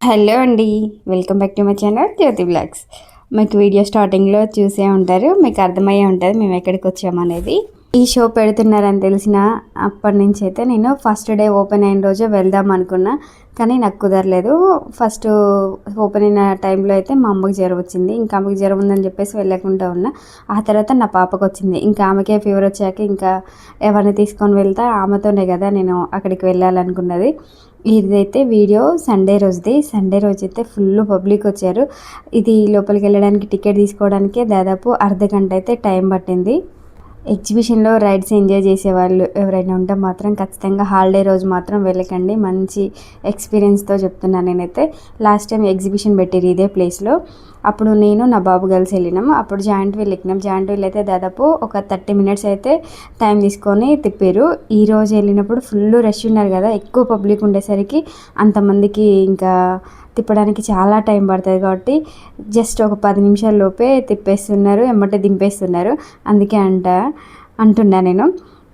Hello అండి, welcome back to my channel Jyothi blogs. మీకు video స్టార్టింగ్లో చూసే ఉంటారు, మీకు అర్థమయ్యే ఉంటుంది మేము ఎక్కడికి వచ్చామనేది. ఈ షో పెడుతున్నారని తెలిసిన అప్పటి నుంచి అయితే నేను ఫస్ట్ డే ఓపెన్ అయిన రోజే వెళ్దాం అనుకున్నా, కానీ నాకు కుదరలేదు. ఫస్ట్ ఓపెన్ అయిన టైంలో అయితే మా అమ్మకి జ్వరం వచ్చింది, ఇంకా ఆమెకి జ్వరం ఉందని చెప్పేసి వెళ్ళకుండా ఉన్నా. ఆ తర్వాత నా పాపకు వచ్చింది, ఇంకా ఆమెకే ఫీవర్ వచ్చాక ఇంకా ఎవరిని తీసుకొని వెళ్తా, ఆమెతోనే కదా నేను అక్కడికి వెళ్ళాలనుకున్నది. ఇదైతే వీడియో సండే రోజుది. సండే రోజు అయితే ఫుల్ పబ్లిక్ వచ్చారు. ఇది లోపలికి వెళ్ళడానికి టికెట్ తీసుకోవడానికే దాదాపు అర్ధ గంట అయితే టైం పట్టింది. ఎగ్జిబిషన్లో రైడ్స్ ఎంజాయ్ చేసేవాళ్ళు ఎవరైనా ఉంటే మాత్రం ఖచ్చితంగా హాలిడే రోజు మాత్రం వెళ్ళకండి. మంచి ఎక్స్పీరియన్స్తో చెప్తున్నాను నేనైతే. లాస్ట్ టైం ఎగ్జిబిషన్ పెట్టారు ఇదే ప్లేస్లో, అప్పుడు నేను నా బాబు కలిసి వెళ్ళినాము. అప్పుడు జాయింట్ వీల్ ఎక్కినాం. జాయింట్ వీల్ అయితే దాదాపు ఒక 30 మినిట్స్ అయితే టైం తీసుకొని తిప్పారు. ఈరోజు వెళ్ళినప్పుడు ఫుల్ రష్ ఉన్నారు కదా, ఎక్కువ పబ్లిక్ ఉండేసరికి అంతమందికి ఇంకా తిప్పడానికి చాలా టైం పడుతుంది. కాబట్టి జస్ట్ ఒక 10 నిమిషాల లోపే తిప్పేస్తున్నారు, ఎమ్మటే దింపేస్తున్నారు. అందుకే అంటున్నా నేను,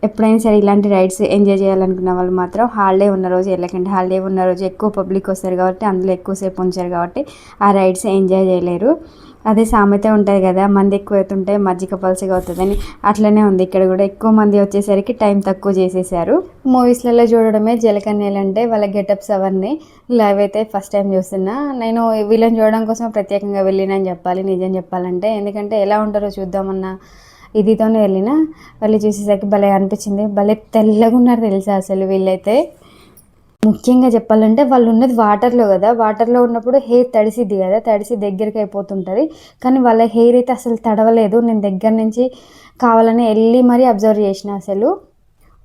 ఎప్పుడైనా సరే ఇలాంటి రైడ్స్ ఎంజాయ్ చేయాలనుకున్న వాళ్ళు మాత్రం హాలిడే ఉన్న రోజు వెళ్ళకండి. హాలిడే ఉన్న రోజు ఎక్కువ పబ్లిక్ వస్తారు కాబట్టి, అందులో ఎక్కువసేపు ఉంచారు కాబట్టి ఆ రైడ్స్ ఎంజాయ్ చేయలేరు. అదే సామెత ఉంటుంది కదా, మంది ఎక్కువ అవుతుంటే మజ్జిగ పలసగా అవుతుందని, అట్లనే ఉంది ఇక్కడ కూడా. ఎక్కువ మంది వచ్చేసరికి టైం తక్కువ చేసేసారు. మూవీస్లలో చూడడమే జలకన్యలు అంటే వాళ్ళ గెటప్స్ అవన్నీ. లైవ్ అయితే ఫస్ట్ టైం చూస్తున్నా నేను. వీళ్ళని చూడడం కోసం ప్రత్యేకంగా వెళ్ళినని చెప్పాలి, నిజం చెప్పాలంటే. ఎందుకంటే ఎలా ఉంటారో చూద్దామన్నా ఇదితోనే వెళ్ళిన. వాళ్ళు చూసేసరికి భలే అనిపించింది. భలే తెల్లగా ఉన్నారు తెలుసా అసలు వీళ్ళైతే. ముఖ్యంగా చెప్పాలంటే వాళ్ళు ఉన్నది వాటర్లో కదా, వాటర్లో ఉన్నప్పుడు హెయిర్ తడిసిద్ది కదా, తడిసి దగ్గరికి అయిపోతుంటుంది. కానీ వాళ్ళ హెయిర్ అయితే అసలు తడవలేదు. నేను దగ్గర నుంచి కావాలని వెళ్ళి మరీ అబ్జర్వ్ చేసిన. అసలు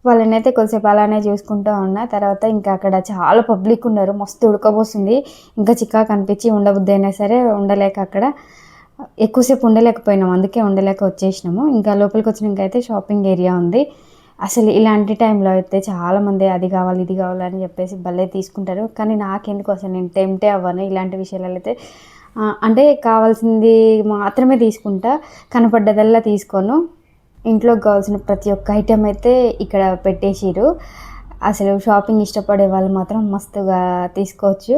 వాళ్ళని అయితే కొద్దిసేపు అలానే చూసుకుంటూ ఉన్నా. తర్వాత ఇంకా అక్కడ చాలా పబ్లిక్ ఉన్నారు, మస్తు ఉడకబోస్తుంది. ఇంకా చికాకు అనిపించి ఉండబుద్ధి అయినా సరే ఉండలేక అక్కడ ఎక్కువసేపు ఉండలేకపోయినాము, అందుకే ఉండలేక వచ్చేసినాము. ఇంకా లోపలికి వచ్చినాక అయితే షాపింగ్ ఏరియా ఉంది. అసలు ఇలాంటి టైంలో అయితే చాలామంది అది కావాలి ఇది కావాలని చెప్పేసి భలే తీసుకుంటారు. కానీ నాకెందుకు అసలు నేను టెంప్టే అవ్వను ఇలాంటి విషయాలలో అయితే. అంటే కావాల్సింది మాత్రమే తీసుకుంటా, కనపడ్డదల్లా తీసుకోను. ఇంట్లోకి కావాల్సిన ప్రతి ఒక్క ఐటెం అయితే ఇక్కడ పెట్టేసిరు. అసలు షాపింగ్ ఇష్టపడే వాళ్ళు మాత్రం మస్తుగా తీసుకోవచ్చు.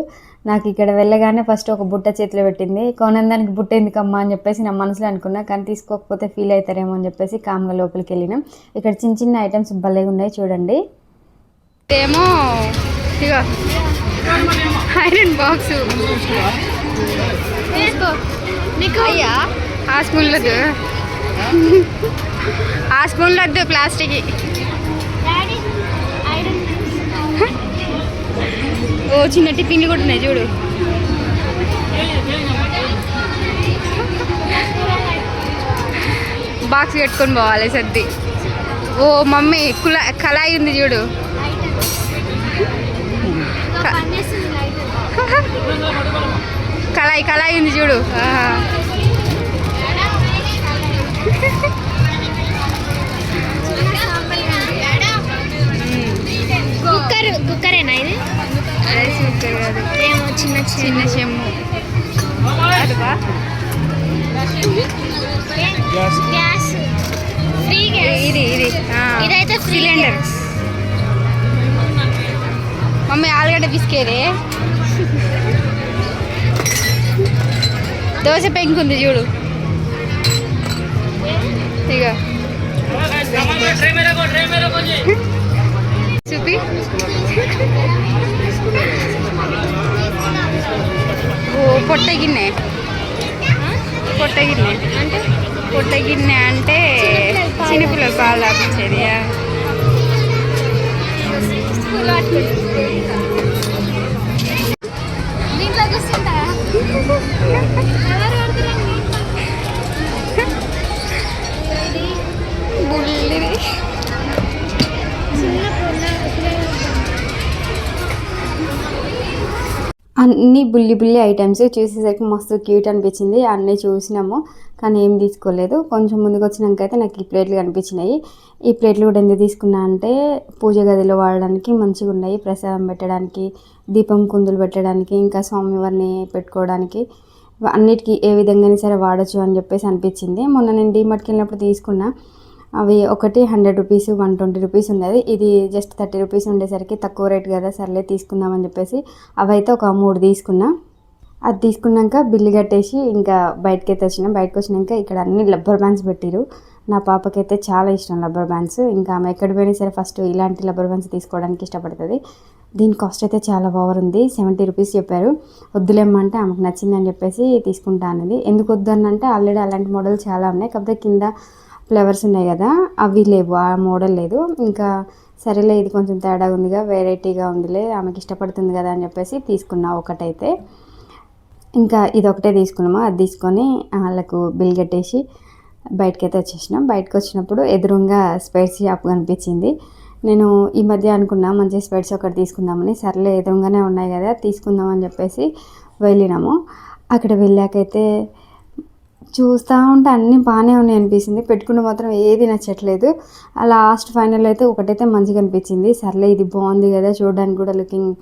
నాకు ఇక్కడ వెళ్ళగానే ఫస్ట్ ఒక బుట్ట చేతిలో పెట్టింది. కొనందానికి బుట్ట ఎందుకమ్మా అని చెప్పేసి నా మనసులో అనుకున్నా, కానీ తీసుకోకపోతే ఫీల్ అవుతారేమో అని చెప్పేసి కామ్గా లోపలికి వెళ్ళినాం. ఇక్కడ చిన్న చిన్న ఐటమ్స్ భలే ఉన్నాయి చూడండి. ఏమో ఐరన్ బాక్స్ అయ్యా, ఆ స్పూన్లు వద్దు, ఆ స్పూన్లు వద్దు, ప్లాస్టిక్. ఓ చిన్న టిఫిన్లు కూడా ఉన్నాయి చూడు. బాక్స్ కట్టుకొని పోవాలి సర్ది. ఓ మమ్మీ కళాయి ఉంది చూడు. కళాయి ఉంది చూడు. కుక్కరేనా ఇది? రైస్ కుక్కర్ కాదు, ఏమో చిన్న చిన్న చెమ్ము. ఇది ఇదైతే సిలిండర్. మమ్మీ ఆలుగడ్డ బిస్కేరే. దోశ పెంకుంది చూడు. ఇక చూపి. ఓ పొట్ట గిన్నె అంటే పొట్ట గిన్నె అంటే చిన్నపిల్లలు పాలు తాపించేది. అన్నీ బుల్లి ఐటమ్స్ చూసేసరికి మస్తు క్యూట్ అనిపించింది. అన్నీ చూసినాము కానీ ఏం తీసుకోలేదు. కొంచెం ముందుకు వచ్చినాక అయితే నాకు ఈ ప్లేట్లు కనిపించినాయి. ఈ ప్లేట్లు కూడా ఎందుకు తీసుకున్నా అంటే పూజ గదిలో వాడడానికి మంచిగా ఉన్నాయి. ప్రసాదం పెట్టడానికి, దీపం కుందులు పెట్టడానికి, ఇంకా స్వామివారిని పెట్టుకోవడానికి, అన్నిటికీ ఏ విధంగా సరే వాడచ్చు అని చెప్పేసి అనిపించింది. మొన్న నేను డీమార్ట్కి వెళ్ళినప్పుడు తీసుకున్నా. అవి ఒకటి 100 రూపీస్, 120 రూపీస్ ఉన్నది. ఇది జస్ట్ 30 రూపీస్ ఉండేసరికి తక్కువ రేట్ కదా, సర్లే తీసుకుందామని చెప్పేసి అవైతే ఒక 3 తీసుకున్నా. అది తీసుకున్నాక బిల్లు కట్టేసి ఇంకా బయటకైతే వచ్చినాం. బయటకు వచ్చినాక ఇక్కడ అన్ని రబ్బర్ బ్యాండ్స్ పెట్టిరు. నా పాపకైతే చాలా ఇష్టం రబ్బర్ బ్యాండ్స్. ఇంకా ఆమె ఎక్కడ పోయినా సరే ఫస్ట్ ఇలాంటి రబ్బర్ బ్యాండ్స్ తీసుకోవడానికి ఇష్టపడుతుంది. దీని కాస్ట్ అయితే చాలా బాగుంది. 70 రూపీస్ చెప్పారు. వద్దులేమంటే ఆమెకు నచ్చిందని చెప్పేసి తీసుకుంటా అనేది. ఎందుకు వద్దు అని అంటే ఆల్రెడీ అలాంటి మోడల్ చాలా ఉన్నాయి, కాకపోతే కింద ఫ్లవర్స్ ఉన్నాయి కదా అవి లేవు, ఆ మోడల్ లేదు. ఇంకా సరేలే ఇది కొంచెం తేడాగా ఉందిగా, వెరైటీగా ఉందిలే, ఆమెకి ఇష్టపడుతుంది కదా అని చెప్పేసి తీసుకున్నా ఒకటైతే. ఇంకా ఇది ఒకటే తీసుకున్నాము. అది తీసుకొని వాళ్ళకు బిల్ కట్టేసి బయటకైతే వచ్చేసినాం. బయటకు వచ్చినప్పుడు ఎదురుగా స్పెట్స్ షాప్ కనిపించింది. నేను ఈ మధ్య అనుకున్నా మంచి స్పెట్స్ ఒకటి తీసుకుందామని. సర్లే ఎదురుగానే ఉన్నాయి కదా తీసుకుందామని చెప్పేసి వెళ్ళినాము. అక్కడ వెళ్ళాకైతే చూస్తూ ఉంటే అన్నీ బాగానే ఉన్నాయి అనిపించింది. పెట్టుకుంటే మాత్రం ఏది నచ్చట్లేదు. లాస్ట్ ఫైనల్ అయితే ఒకటైతే మంచిగా అనిపించింది. సర్లే ఇది బాగుంది కదా, చూడడానికి కూడా లుకింగ్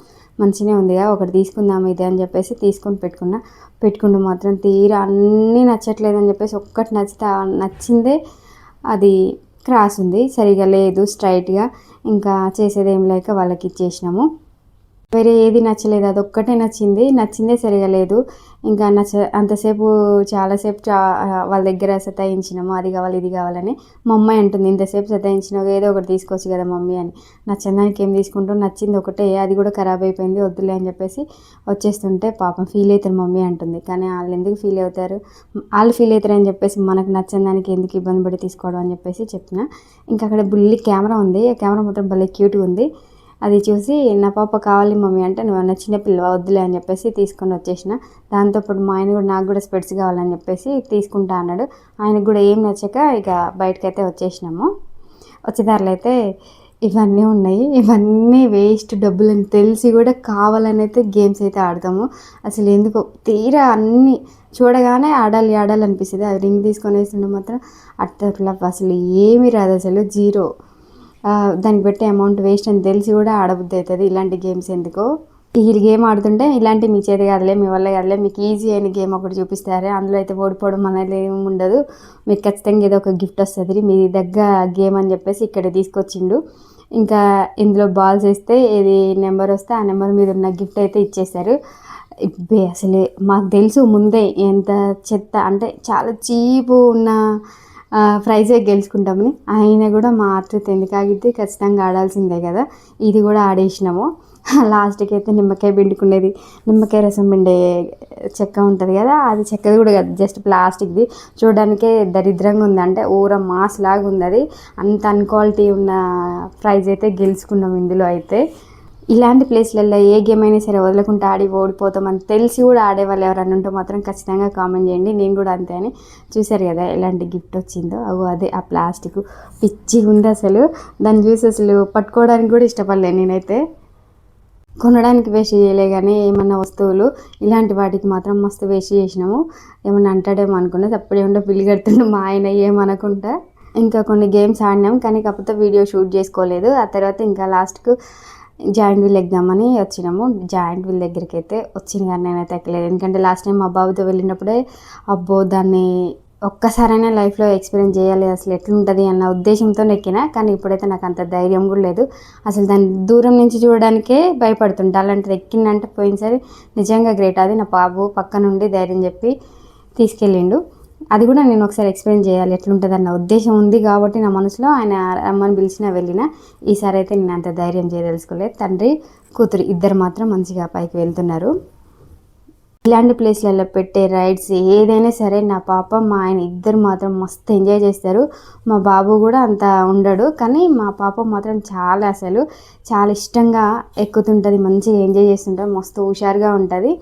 మంచిగా ఉందిగా, ఒకటి తీసుకుందాం ఇది అని చెప్పేసి తీసుకొని పెట్టుకుంటూ మాత్రం తీరా అన్నీ నచ్చట్లేదు అని చెప్పేసి ఒక్కటి నచ్చిందే అది క్రాస్ ఉంది, సరిగా లేదు స్ట్రైట్గా. ఇంకా చేసేది ఏం లేక వాళ్ళకి ఇచ్చేసినాము. వేరే ఏది నచ్చలేదు, అదొక్కటే నచ్చిందే సరిగా లేదు. ఇంకా అంతసేపు చాలాసేపు వాళ్ళ దగ్గర సతాయించినాము, అది కావాలి ఇది కావాలని. మా అమ్మాయి అంటుంది ఇంతసేపు సతాయించినావు ఏదో ఒకటి తీసుకోవచ్చు కదా మమ్మీ అని. నచ్చడానికి ఏం తీసుకుంటాం, నచ్చింది ఒకటే, అది కూడా ఖరాబ్ అయిపోయింది వద్దులే అని చెప్పేసి వచ్చేస్తుంటే పాపం ఫీల్ అవుతారు మమ్మీ అంటుంది. కానీ వాళ్ళు ఎందుకు ఫీల్ అవుతారు, వాళ్ళు ఫీల్ అవుతారని చెప్పేసి మనకు నచ్చని దానికి ఎందుకు ఇబ్బంది పడి తీసుకోవడం అని చెప్పేసి చెప్పిన. ఇంకా అక్కడ బుల్లి కెమెరా ఉంది, ఆ కెమెరా మాత్రం భలే క్యూట్గా ఉంది. అది చూసి నా పాప కావాలి మమ్మీ అంటే నువ్వు అన్న చిన్నపిల్ల వద్దులే అని చెప్పేసి తీసుకొని వచ్చేసిన. దాంతోపాటు మా ఆయన కూడా నాకు కూడా స్పెట్స్ కావాలని చెప్పేసి తీసుకుంటా అన్నాడు. ఆయనకు కూడా ఏం నచ్చక ఇక బయటకైతే వచ్చేసినాము. వచ్చేదారిలో అయితే ఇవన్నీ ఉన్నాయి, ఇవన్నీ వేస్ట్ డబ్బులు అని తెలిసి కూడా కావాలని అయితే గేమ్స్ అయితే ఆడతాము. అసలు ఎందుకో తీరా అన్నీ చూడగానే ఆడాలి అనిపిస్తుంది. అది రింగ్ తీసుకొని వేస్తుండే మాత్రం అట్లా అసలు ఏమీ రాదు, అసలు జీరో. దానికి పెట్టే అమౌంట్ వేస్ట్ అని తెలిసి కూడా ఆడబుద్ధి అవుతుంది ఇలాంటి గేమ్స్ ఎందుకో. ఈ గేమ్ ఆడుతుంటే ఇలాంటి మీ చేతి కాదులే, మీ వల్ల కాదులే, మీకు ఈజీ అయిన గేమ్ ఒకటి చూపిస్తారు, అందులో అయితే ఓడిపోవడం అనేది ఏమి ఉండదు, మీకు ఖచ్చితంగా ఏదో ఒక గిఫ్ట్ వస్తుంది మీ దగ్గర గేమ్ అని చెప్పేసి ఇక్కడ తీసుకొచ్చిండు. ఇంకా ఇందులో బాల్స్ వేస్తే ఏది నెంబర్ వస్తే ఆ నెంబర్ మీద ఉన్న గిఫ్ట్ అయితే ఇచ్చేసారు. అసలు మాకు తెలుసు ముందే ఎంత చెత్త అంటే చాలా చీపు ఉన్న ప్రైజే గెలుచుకుంటామని. అయినా కూడా మా ఆతృత ఎందుకు ఆగిద్ది, ఖచ్చితంగా ఆడాల్సిందే కదా. ఇది కూడా ఆడేసినాము. లాస్ట్కి అయితే నిమ్మకాయ పిండుకునేది, నిమ్మకాయ రసం పిండే చెక్క ఉంటుంది కదా, అది చెక్కది కూడా కాదు, జస్ట్ ప్లాస్టిక్ది. చూడడానికే దరిద్రంగా ఉంది, అంటే ఊర మాస్ లాగా ఉంది. అది అంత అన్క్వాలిటీ ఉన్న ప్రైజ్ అయితే గెలుచుకున్నాం ఇందులో అయితే. ఇలాంటి ప్లేస్లలో ఏ గేమ్ అయినా సరే వదలకుండా ఆడి ఓడిపోతామని తెలిసి కూడా ఆడేవాళ్ళు ఎవరన్నా ఉంటే మాత్రం ఖచ్చితంగా కామెంట్ చేయండి. నేను కూడా అంతే అని. చూసారు కదా ఎలాంటి గిఫ్ట్ వచ్చిందో, అదే ఆ ప్లాస్టిక్ పిచ్చి ఉంది అసలు. దాన్ని చూసి అసలు పట్టుకోవడానికి కూడా ఇష్టపడలేను నేనైతే. కొనడానికి వేస్ట్ చేయలే కానీ ఏమన్నా వస్తువులు ఇలాంటి వాటికి మాత్రం మస్తు వేస్ట్ చేసినాము. ఏమన్నా అంటాడేమో అనుకున్నా, తప్పుడేమన్నా బిల్లు కడుతుండే మా ఆయన ఏమనుకుంటా. ఇంకా కొన్ని గేమ్స్ ఆడినాం కానీ కాకపోతే వీడియో షూట్ చేసుకోలేదు. ఆ తర్వాత ఇంకా లాస్ట్కు జాయింట్ వీల్ ఎగ్దామని వచ్చినాము. జాయింట్ వీల్ దగ్గరికి అయితే వచ్చింది కానీ నేనైతే ఎక్కలేదు, ఎందుకంటే లాస్ట్ టైం మా బాబుతో వెళ్ళినప్పుడే అబ్బో దాన్ని ఒక్కసారైనా లైఫ్లో ఎక్స్పీరియన్స్ చేయాలి అసలు ఎట్లుంటుంది అన్న ఉద్దేశంతో ఎక్కినా. కానీ ఇప్పుడైతే నాకు అంత ధైర్యం కూడా లేదు, అసలు దాన్ని దూరం నుంచి చూడడానికే భయపడుతుంటా. అలాంటిది ఎక్కిందంటే పోయినసారి నిజంగా గ్రేట్. అది నా బాబు పక్క నుండి ధైర్యం చెప్పి తీసుకెళ్ళిండు. అది కూడా నేను ఒకసారి ఎక్స్పీరియన్స్ చేయాలి ఎట్లుంటుంది అన్న ఉద్దేశం ఉంది కాబట్టి నా మనసులో ఆయన రమ్మని పిలిచినా వెళ్ళిన. ఈసారి అయితే నేను అంత ధైర్యం చేయదలుచుకోలేదు. తండ్రి కూతురు ఇద్దరు మాత్రం మంచిగా పైకి వెళ్తున్నారు. ఇలాంటి ప్లేస్లలో పెట్టే రైడ్స్ ఏదైనా సరే నా పాప మా ఆయన ఇద్దరు మాత్రం మస్తు ఎంజాయ్ చేస్తారు. మా బాబు కూడా అంత ఉండడు, కానీ మా పాప మాత్రం అసలు చాలా ఇష్టంగా ఎక్కుతుంటుంది, మంచిగా ఎంజాయ్ చేస్తుంటుంది, మస్తు హుషారుగా ఉంటుంది.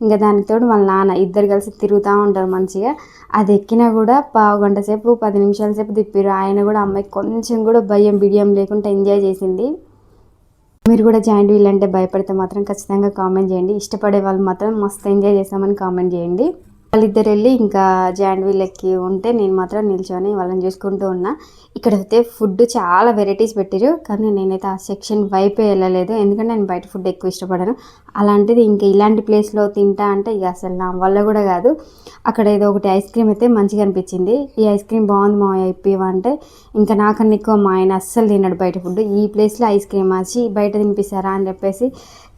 ఇంకా దానికి తోడు వాళ్ళ నాన్న ఇద్దరు కలిసి తిరుగుతూ ఉంటారు మంచిగా. అది ఎక్కినా కూడా పావు గంట సేపు 10 నిమిషాల సేపు తిప్పారు. ఆయన కూడా అమ్మాయి కొంచెం కూడా భయం బిడియం లేకుండా ఎంజాయ్ చేసింది. మీరు కూడా జాయింట్ వీల్ అంటే భయపడితే మాత్రం ఖచ్చితంగా కామెంట్ చేయండి. ఇష్టపడే వాళ్ళు మాత్రం మస్తు ఎంజాయ్ చేస్తామని కామెంట్ చేయండి. వాళ్ళిద్దరు వెళ్ళి ఇంకా జాయింట్ వీల్ ఎక్కి ఉంటే నేను మాత్రం నిల్చొని వాళ్ళని చూసుకుంటూ ఉన్నా. ఇక్కడైతే ఫుడ్ చాలా వెరైటీస్ పెట్టారు, కానీ నేనైతే ఆ సెక్షన్ వైపే వెళ్ళలేదు, ఎందుకంటే నేను బయట ఫుడ్ ఎక్కువ ఇష్టపడను. అలాంటిది ఇంకా ఇలాంటి ప్లేస్లో తింటా అంటే ఇక అసలు నా వల్ల కూడా కాదు. అక్కడ ఏదో ఒకటి ఐస్ క్రీమ్ అయితే మంచిగా అనిపించింది. ఈ ఐస్ క్రీమ్ బాగుంది మా ఇప్పివంటే, ఇంకా నాకన్నా ఎక్కువ మా ఆయన అస్సలు తిన్నాడు బయట ఫుడ్. ఈ ప్లేస్లో ఐస్ క్రీమ్ వచ్చి బయట తినిపిస్తారా అని చెప్పేసి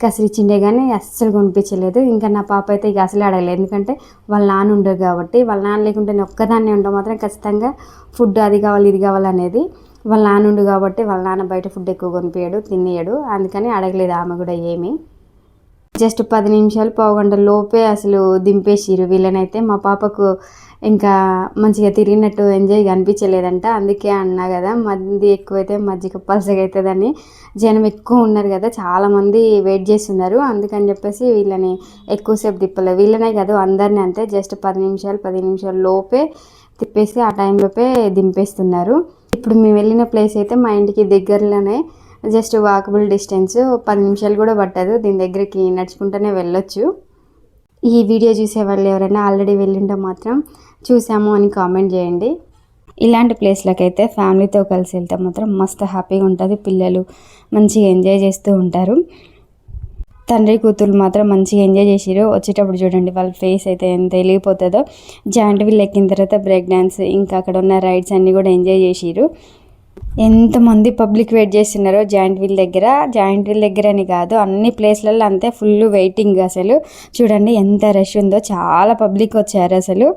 కసిరిచ్చిండే కానీ అస్సలు కొనిపించలేదు. ఇంకా నా పాప అయితే ఇక అసలు అడగలేదు, ఎందుకంటే వాళ్ళ నాన్న ఉండరు కాబట్టి. వాళ్ళ నాన్న లేకుంటే నేను ఒక్కదాన్నే ఉంటే మాత్రం ఖచ్చితంగా ఫుడ్ అది కావాలి ఇది కావాలనేది. వాళ్ళ నాన్న ఉండు కాబట్టి వాళ్ళ నాన్న బయట ఫుడ్ ఎక్కువ కొనిపించాడు, తినేయడు, అందుకని అడగలేదు ఆమె కూడా ఏమి. జస్ట్ 10 నిమిషాలు పావుగంట లోపే అసలు దింపేసిరు వీళ్ళనైతే. మా పాపకు ఇంకా మంచిగా తిరిగినట్టు ఎంజాయ్ అనిపించలేదంట. అందుకే అన్నా కదా, మంది ఎక్కువైతే మజ్జిగ పలసగా అవుతుందని. జనం ఎక్కువ ఉన్నారు కదా, చాలామంది వెయిట్ చేస్తున్నారు, అందుకని చెప్పేసి వీళ్ళని ఎక్కువసేపు తిప్పలేదు. వీళ్ళనే కాదు అందరినీ అంతే, జస్ట్ 10 నిమిషాల లోపే తిప్పేసి ఆ టైంలోపే దింపేస్తున్నారు. ఇప్పుడు మేము వెళ్ళిన ప్లేస్ అయితే మా ఇంటికి దగ్గరలోనే, జస్ట్ వాకబుల్ డిస్టెన్స్, 10 నిమిషాలు కూడా పట్టదు. దీని దగ్గరికి నడుచుకుంటూనే వెళ్ళొచ్చు. ఈ వీడియో చూసే వాళ్ళు ఎవరైనా ఆల్రెడీ వెళ్ళింటే మాత్రం చూసాము అని కామెంట్ చేయండి. ఇలాంటి ప్లేస్లకి అయితే ఫ్యామిలీతో కలిసి వెళ్తే మాత్రం మస్తు హ్యాపీగా ఉంటుంది. పిల్లలు మంచిగా ఎంజాయ్ చేస్తూ ఉంటారు. తండ్రి కూతురు మాత్రం మంచిగా ఎంజాయ్ చేసిరు. వచ్చేటప్పుడు చూడండి వాళ్ళ ఫేస్ అయితే ఎంత వెలిగిపోతుందో. జాయింట్ వీల్ ఎక్కిన తర్వాత బ్రేక్ డ్యాన్స్, ఇంకా అక్కడ ఉన్న రైడ్స్ అన్నీ కూడా ఎంజాయ్ చేసిరు. ఎంతమంది పబ్లిక్ వెయిట్ చేస్తున్నారో జాయింట్ వీల్ దగ్గర. జాయింట్ వీల్ దగ్గర అని కాదు, అన్ని ప్లేస్లలో అంతే ఫుల్ వెయిటింగ్. అసలు చూడండి ఎంత రష్ ఉందో, చాలా పబ్లిక్ వచ్చారు అసలు.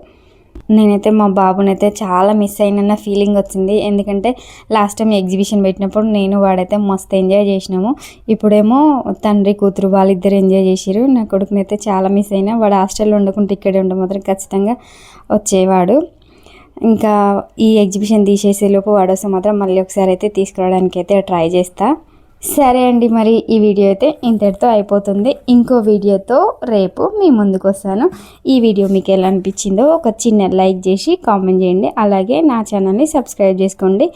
నేనైతే మా బాబునైతే చాలా మిస్ అయిన ఫీలింగ్ వచ్చింది, ఎందుకంటే లాస్ట్ టైం ఎగ్జిబిషన్ పెట్టినప్పుడు నేను వాడైతే మస్తు ఎంజాయ్ చేసినాము. ఇప్పుడేమో తండ్రి కూతురు వాళ్ళిద్దరు ఎంజాయ్ చేసిరు. నా కొడుకునైతే చాలా మిస్ అయినా. వాడు హాస్టల్లో ఉండకుంటే ఇక్కడే ఉంటే మాత్రం ఖచ్చితంగా వచ్చేవాడు. ఇంకా ఈ ఎగ్జిబిషన్ తీసేసే లోపు వాడొస్తే మాత్రం మళ్ళీ ఒకసారి అయితే తీసుకురావడానికి అయితే ట్రై చేస్తా. సరే అండి, మరి ఈ వీడియో అయితే ఇంతటితో అయిపోతుంది. ఇంకో వీడియోతో రేపు మీ ముందుకు వస్తాను. ఈ వీడియో మీకు ఎలా అనిపించిందో ఒక చిన్న లైక్ చేసి కామెంట్ చేయండి. అలాగే నా ఛానల్ని సబ్స్క్రైబ్ చేసుకోండి.